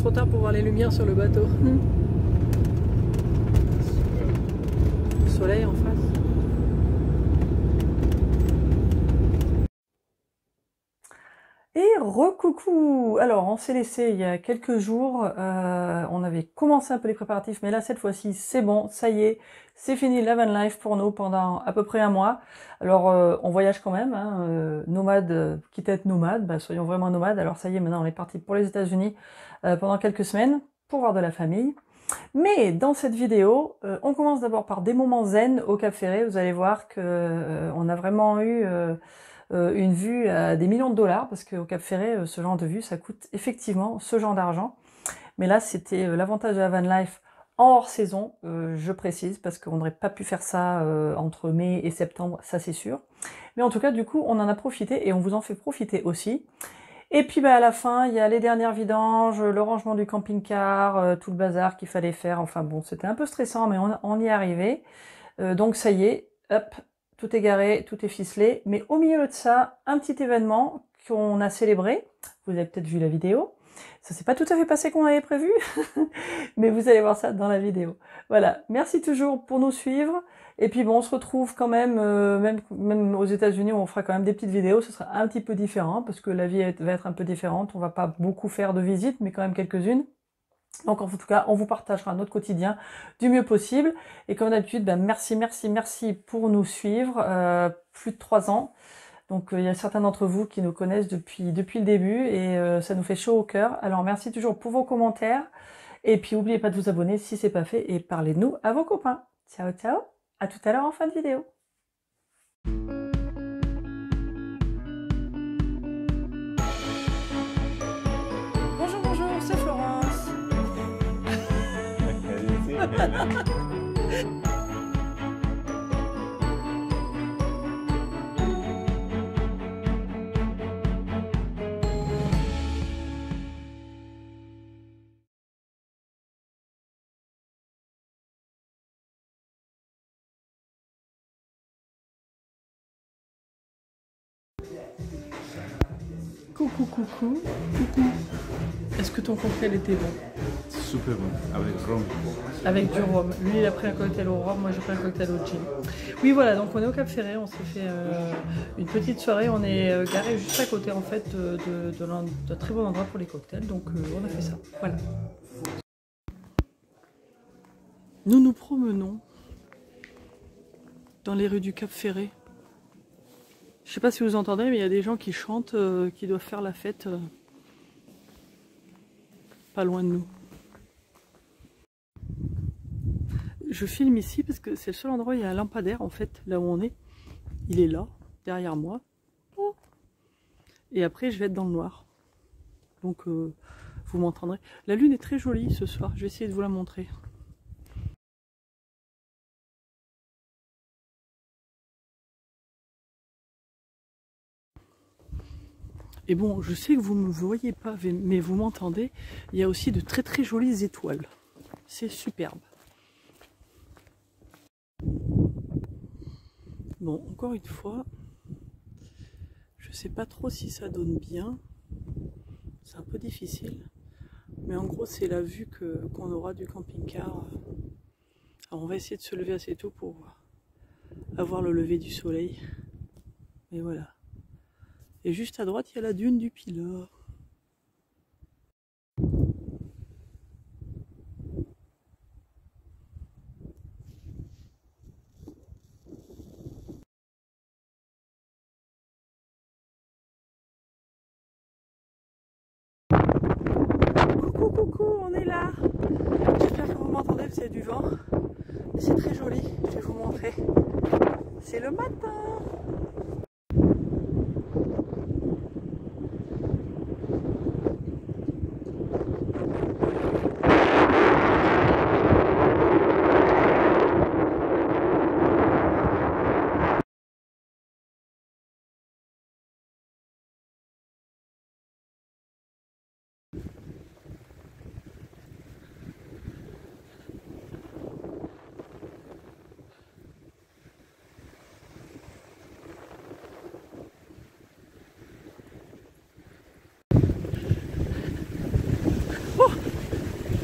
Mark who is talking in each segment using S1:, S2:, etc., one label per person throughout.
S1: trop tard pour voir les lumières sur le bateau. Le soleil en face. Et recoucou. Alors on s'est laissé il y a quelques jours, on avait commencé un peu les préparatifs, mais là cette fois-ci c'est bon, ça y est, c'est fini la van life pour nous pendant à peu près un mois. Alors on voyage quand même, hein, nomade, quitte à être nomade, bah, soyons vraiment nomades. Alors ça y est, maintenant on est parti pour les États-Unis pendant quelques semaines pour voir de la famille. Mais dans cette vidéo, on commence d'abord par des moments zen au Cap Ferret. Vous allez voir que on a vraiment eu une vue à des millions de dollars, parce qu'au Cap Ferret, ce genre de vue, ça coûte effectivement ce genre d'argent. Mais là, c'était l'avantage de la van life en hors saison, je précise, parce qu'on n'aurait pas pu faire ça entre mai et septembre, ça c'est sûr. Mais en tout cas, du coup, on en a profité et on vous en fait profiter aussi. Et puis bah, à la fin, il y a les dernières vidanges, le rangement du camping-car, tout le bazar qu'il fallait faire. Enfin bon, c'était un peu stressant, mais on y est arrivé. Donc ça y est, hop, tout est garé, tout est ficelé. Mais au milieu de ça, un petit événement qu'on a célébré. Vous avez peut-être vu la vidéo. Ça s'est pas tout à fait passé comme on avait prévu, mais vous allez voir ça dans la vidéo. Voilà, merci toujours pour nous suivre. Et puis bon, on se retrouve quand même, même aux États-Unis, où on fera quand même des petites vidéos. Ce sera un petit peu différent, parce que la vie va être un peu différente. On va pas beaucoup faire de visites, mais quand même quelques-unes. Donc en tout cas, on vous partagera notre quotidien du mieux possible. Et comme d'habitude, ben, merci pour nous suivre. Plus de 3 ans. Donc il y a certains d'entre vous qui nous connaissent depuis le début et ça nous fait chaud au cœur. Alors merci toujours pour vos commentaires. Et puis n'oubliez pas de vous abonner si c'est pas fait et parlez-nous à vos copains. Ciao ciao, à tout à l'heure en fin de vidéo. Bonjour, c'est Florence. Coucou. Est-ce que ton cocktail était bon?
S2: Super bon, avec rhum.
S1: Avec du rhum. Lui, il a pris un cocktail au rhum, moi j'ai pris un cocktail au gin. Oui, voilà, donc on est au Cap Ferret, on s'est fait une petite soirée, on est garé juste à côté en fait d'un très bon endroit pour les cocktails, donc on a fait ça. Voilà. Nous nous promenons dans les rues du Cap Ferret. Je sais pas si vous entendez, mais il y a des gens qui chantent, qui doivent faire la fête pas loin de nous. Je filme ici parce que c'est le seul endroit où il y a un lampadaire en fait, là où on est. Il est là, derrière moi. Et après je vais être dans le noir. Donc vous m'entendrez. La lune est très jolie ce soir, je vais essayer de vous la montrer. Et bon, je sais que vous ne me voyez pas, mais vous m'entendez. Il y a aussi de très jolies étoiles. C'est superbe. Bon, encore une fois, je sais pas trop si ça donne bien. C'est un peu difficile. Mais en gros, c'est la vue qu'on aura du camping-car. Alors, on va essayer de se lever assez tôt pour avoir le lever du soleil. Et voilà. Et juste à droite, il y a la dune du Pilat. Coucou, on est là. J'espère que vous m'entendez, parce qu'il y a du vent. C'est très joli, je vais vous montrer. C'est le matin.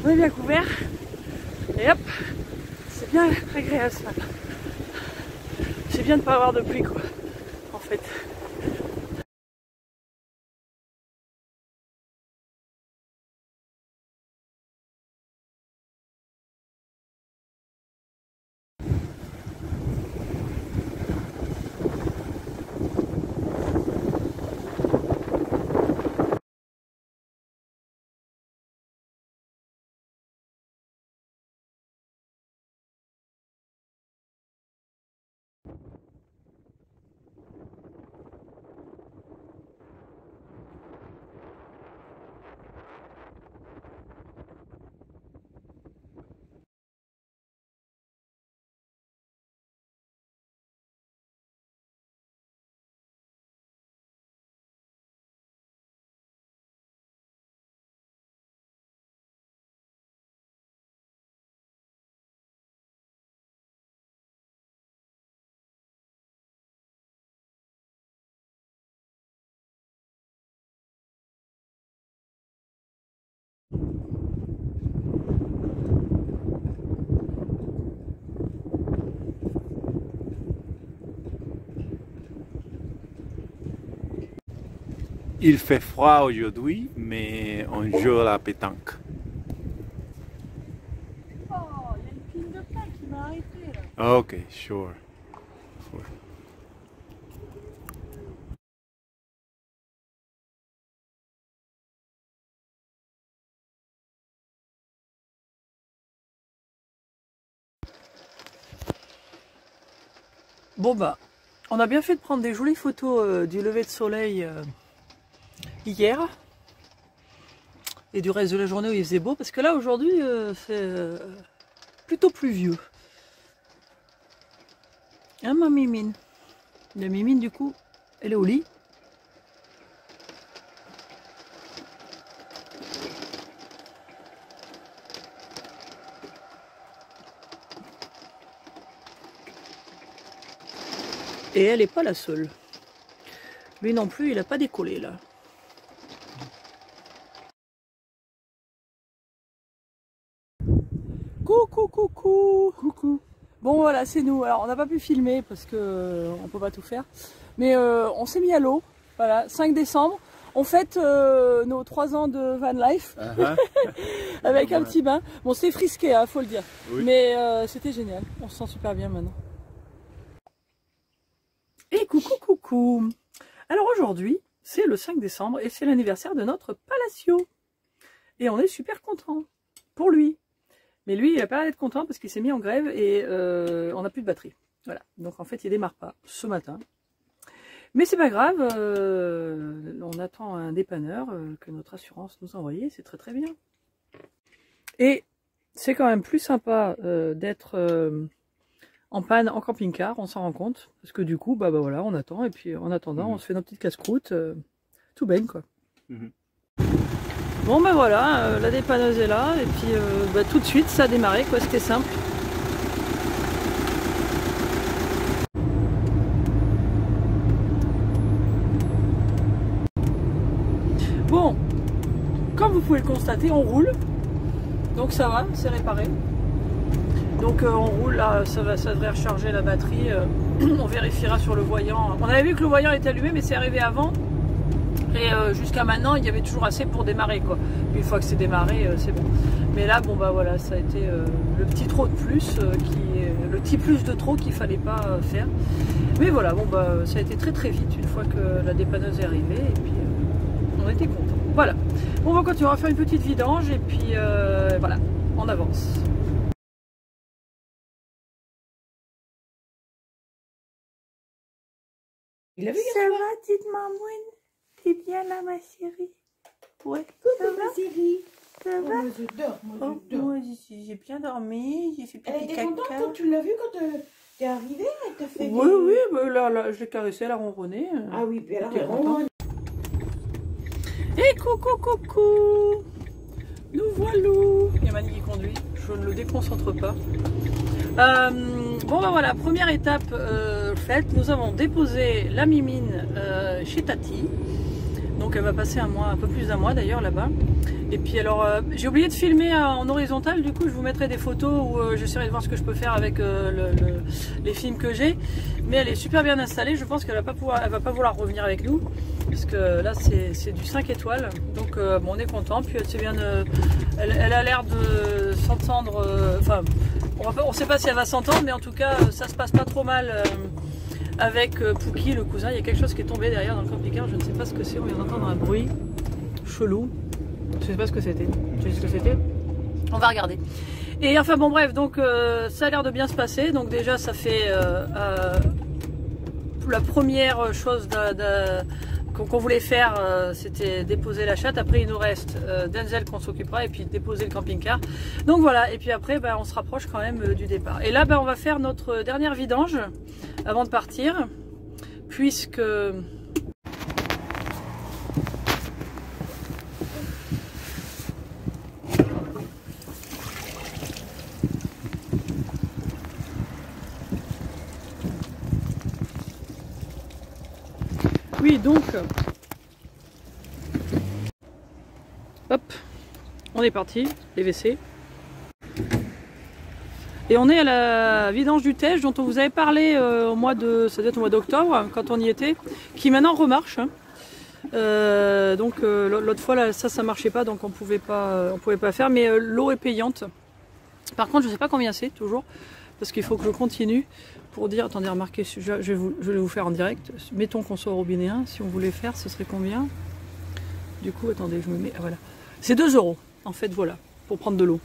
S1: On est bien couvert. Et hop, c'est bien agréable ce matin. C'est bien de ne pas avoir de pluie quoi, en fait.
S2: Il fait froid aujourd'hui, mais on joue à la pétanque.
S1: Oh, il y a une pile de pain qui m'a arrêté là.
S2: Ok, sure.
S1: Bon bah, on a bien fait de prendre des jolies photos du lever de soleil hier et du reste de la journée où il faisait beau, parce que là aujourd'hui c'est plutôt pluvieux. Hein ma Mimine? La Mimine du coup, elle est au lit. Et elle n'est pas la seule. Lui non plus, il n'a pas décollé là. Coucou, coucou. Coucou. Bon voilà, c'est nous. Alors on n'a pas pu filmer parce que on peut pas tout faire. Mais on s'est mis à l'eau. Voilà, 5 décembre. On fête nos 3 ans de van life. Avec un petit bain. Bon, c'est frisqué, hein, faut le dire. Oui. Mais c'était génial. On se sent super bien maintenant. Et coucou, coucou. Alors aujourd'hui, c'est le 5 décembre et c'est l'anniversaire de notre Palacio. Et on est super content pour lui. Mais lui, il n'a pas l'air d'être content parce qu'il s'est mis en grève et on n'a plus de batterie. Voilà. Donc en fait, il démarre pas ce matin. Mais c'est pas grave. On attend un dépanneur que notre assurance nous a envoyé. C'est très très bien. Et c'est quand même plus sympa d'être en panne en camping-car, on s'en rend compte. Parce que du coup, bah voilà, on attend. Et puis en attendant, on se fait nos petites casse-croûtes. Tout baigne quoi. Bon ben voilà, la dépanneuse est là. Et puis bah, tout de suite, ça a démarré quoi. C'était simple. Bon, comme vous pouvez le constater, on roule. Donc ça va, c'est réparé. Donc on roule là, ça devrait recharger la batterie. On vérifiera sur le voyant. On avait vu que le voyant était allumé, mais c'est arrivé avant. Et jusqu'à maintenant, il y avait toujours assez pour démarrer quoi. Une fois que c'est démarré, c'est bon. Mais là, bon bah voilà, ça a été le petit trop de plus, le petit plus de trop qu'il fallait pas faire. Mais voilà, bon bah ça a été très très vite une fois que la dépanneuse est arrivée. Et puis on était contents. Voilà. Bon, on va continuer à faire une petite vidange et puis voilà, on avance.
S3: Ça va, petite mamouine? T'es bien là, ma chérie? Ouais, ça va, ma chérie? Ça va?
S4: Moi, je dors, moi, je dors.
S3: Moi, j'ai bien dormi, j'ai fait pipi
S4: Elle était
S3: caca.
S4: contente quand tu l'as vue, quand t'es arrivée, elle t'a fait
S1: Oui, oui, bah, là, je l'ai caressée, elle a ronronné.
S4: Ah oui, puis elle a
S1: était
S4: ronronné.
S1: Et coucou, coucou! Nous voilà! Il y a Mani qui conduit, je ne le déconcentre pas. Bon ben voilà, première étape faite, nous avons déposé la Mimine chez Tati. Donc elle va passer un mois, un peu plus d'un mois d'ailleurs là-bas. Et puis alors j'ai oublié de filmer en horizontal, du coup je vous mettrai des photos où j'essaierai de voir ce que je peux faire avec les films que j'ai. Mais elle est super bien installée, je pense qu'elle va pas vouloir revenir avec nous. Parce que là c'est du 5 étoiles, donc bon, on est content. Puis elle a l'air de s'entendre, enfin on sait pas si elle va s'entendre, mais en tout cas ça se passe pas trop mal avec Pookie le cousin. Il y a quelque chose qui est tombé derrière dans le camping-car, je ne sais pas ce que c'est, on vient d'entendre un bruit chelou, je sais pas ce que c'était, on va regarder. Et enfin bon bref, donc ça a l'air de bien se passer, donc déjà ça fait la première chose qu'on voulait faire, c'était déposer la chatte. Après il nous reste Denzel qu'on s'occupera, et puis déposer le camping-car. Donc voilà, et puis après on se rapproche quand même du départ. Et là on va faire notre dernière vidange avant de partir, puisque oui, donc hop, on est parti, les WC. Et on est à la vidange du Tej dont on vous avait parlé au mois d'octobre, quand on y était, qui maintenant remarche. Donc l'autre fois là, ça marchait pas, donc on pouvait pas faire, mais l'eau est payante. Par contre je sais pas combien c'est toujours, parce qu'il faut que je continue pour dire, attendez, remarquez, je vais vous faire en direct. Mettons qu'on soit au robinet 1, si on voulait faire, ce serait combien? Du coup, attendez, je me mets, voilà. C'est 2 € en fait, voilà, pour prendre de l'eau.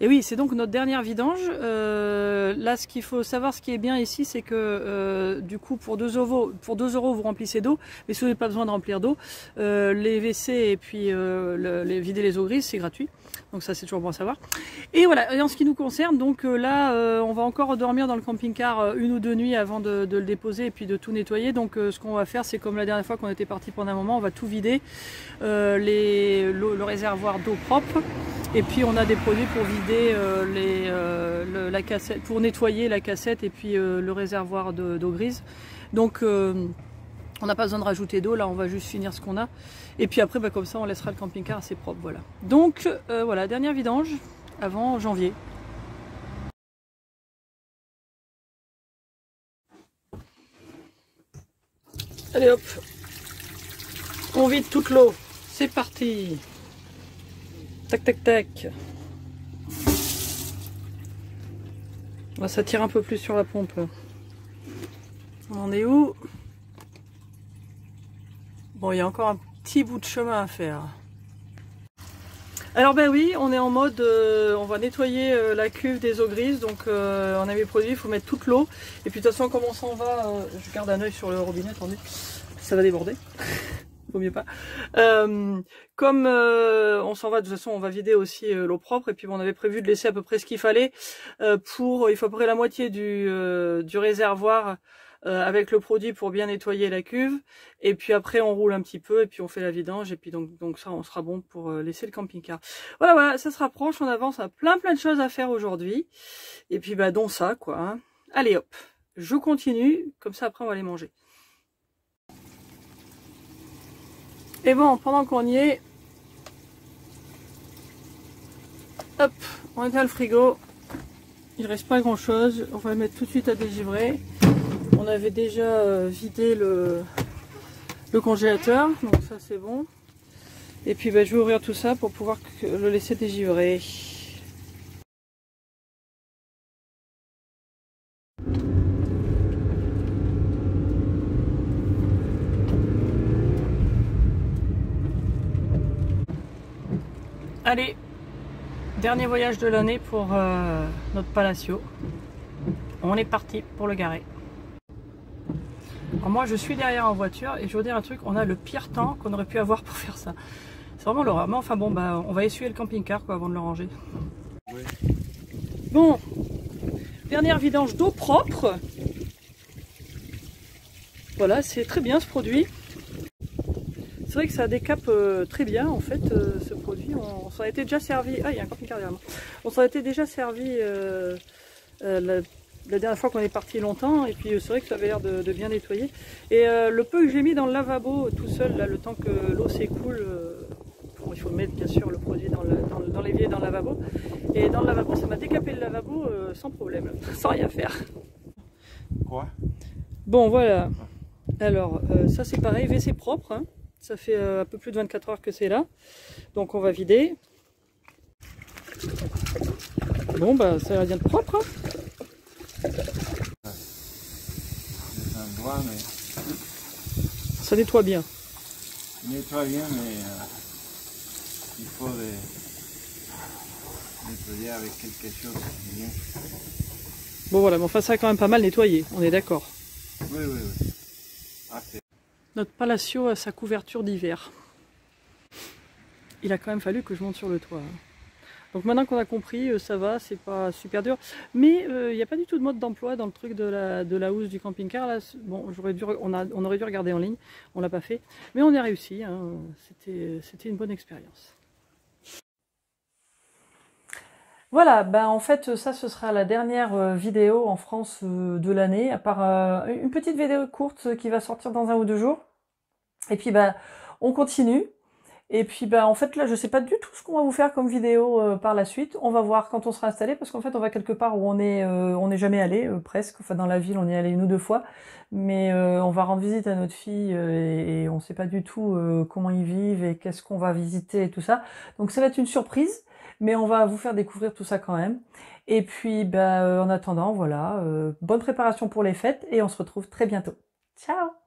S1: Et oui, c'est donc notre dernière vidange. Là, ce qu'il faut savoir, ce qui est bien ici, c'est que du coup, pour 2 €, vous remplissez d'eau. Mais si vous n'avez pas besoin de remplir d'eau, les WC et puis vider les eaux grises, c'est gratuit. Donc ça, c'est toujours bon à savoir. Et voilà, et en ce qui nous concerne, donc là, on va encore dormir dans le camping-car 1 ou 2 nuits avant de le déposer et puis de tout nettoyer. Donc ce qu'on va faire, c'est comme la dernière fois qu'on était parti pendant un moment, on va tout vider, le réservoir d'eau propre. Et puis on a des produits pour vider la cassette, pour nettoyer la cassette et puis le réservoir d'eau grise. Donc on n'a pas besoin de rajouter d'eau, là on va juste finir ce qu'on a. Et puis après comme ça on laissera le camping-car assez propre, voilà. Donc voilà, dernière vidange avant janvier. Allez hop, on vide toute l'eau, c'est parti. Tac tac tac. Ça tire un peu plus sur la pompe. On en est où? Bon, il y a encore un petit bout de chemin à faire. Alors ben oui, on est en mode, on va nettoyer la cuve des eaux grises. Donc on avait produit, il faut mettre toute l'eau. Et puis de toute façon, comme on s'en va, je garde un œil sur le robinet, attendez, ça va déborder. Vaut mieux pas. Comme on s'en va, de toute façon on va vider aussi l'eau propre, et puis on avait prévu de laisser à peu près ce qu'il fallait il faut à peu près la moitié du réservoir avec le produit pour bien nettoyer la cuve, et puis après on roule un petit peu et puis on fait la vidange, et puis donc ça on sera bon pour laisser le camping-car. Voilà, ça se rapproche, on avance, on a plein de choses à faire aujourd'hui, et puis bah dont ça quoi, hein. Allez hop, je continue, comme ça après on va aller manger. Et bon, pendant qu'on y est, hop, on éteint le frigo. Il reste pas grand chose. On va le mettre tout de suite à dégivrer. On avait déjà vidé le congélateur, donc ça c'est bon. Et puis bah, je vais ouvrir tout ça pour pouvoir le laisser dégivrer. Allez, dernier voyage de l'année pour notre Palacio. On est parti pour le garer. Alors moi je suis derrière en voiture et je veux dire un truc, on a le pire temps qu'on aurait pu avoir pour faire ça. C'est vraiment l'horreur. Mais enfin bon, bah on va essuyer le camping-car quoi avant de le ranger. Oui. Bon, dernière vidange d'eau propre. Voilà, c'est très bien ce produit. C'est vrai que ça décape très bien en fait ce produit. On s'en était déjà servi. Ah, il y a un camping-car derrière moi. On s'en était déjà servi la dernière fois qu'on est parti longtemps, et puis c'est vrai que ça avait l'air de bien nettoyer. Et le peu que j'ai mis dans le lavabo tout seul, là, le temps que l'eau s'écoule, bon, il faut mettre bien sûr le produit dans l'évier, dans le lavabo. Et dans le lavabo, ça m'a décapé le lavabo sans problème, sans rien faire.
S2: Quoi?
S1: Bon, voilà. Alors, ça c'est pareil, WC propre, hein. Ça fait un peu plus de 24 heures que c'est là. Donc on va vider. Bon, bah ça a l'air bien de propre, hein.
S2: Des endroits, mais
S1: Ça nettoie bien.
S2: nettoie bien, mais il faut nettoyer avec quelque chose. Bien.
S1: Bon voilà, mais enfin ça a quand même pas mal nettoyé, on est d'accord.
S2: Oui, oui, oui. Assez.
S1: Notre palacio a sa couverture d'hiver. Il a quand même fallu que je monte sur le toit, hein. Donc maintenant qu'on a compris, ça va, c'est pas super dur. Mais il n'y a pas du tout de mode d'emploi dans le truc de la housse du camping-car. Là, bon, on aurait dû regarder en ligne, on l'a pas fait. Mais on a réussi, hein. C'était une bonne expérience. Voilà, ben en fait ça ce sera la dernière vidéo en France de l'année, à part une petite vidéo courte qui va sortir dans 1 ou 2 jours. Et puis ben on continue. Et puis bah en fait là je sais pas du tout ce qu'on va vous faire comme vidéo par la suite. On va voir quand on sera installé, parce qu'en fait on va quelque part où on n'est jamais allé presque. Enfin dans la ville on y est allé 1 ou 2 fois, mais on va rendre visite à notre fille et on sait pas du tout comment ils vivent et qu'est-ce qu'on va visiter et tout ça. Donc ça va être une surprise, mais on va vous faire découvrir tout ça quand même. Et puis bah en attendant voilà, bonne préparation pour les fêtes et on se retrouve très bientôt. Ciao!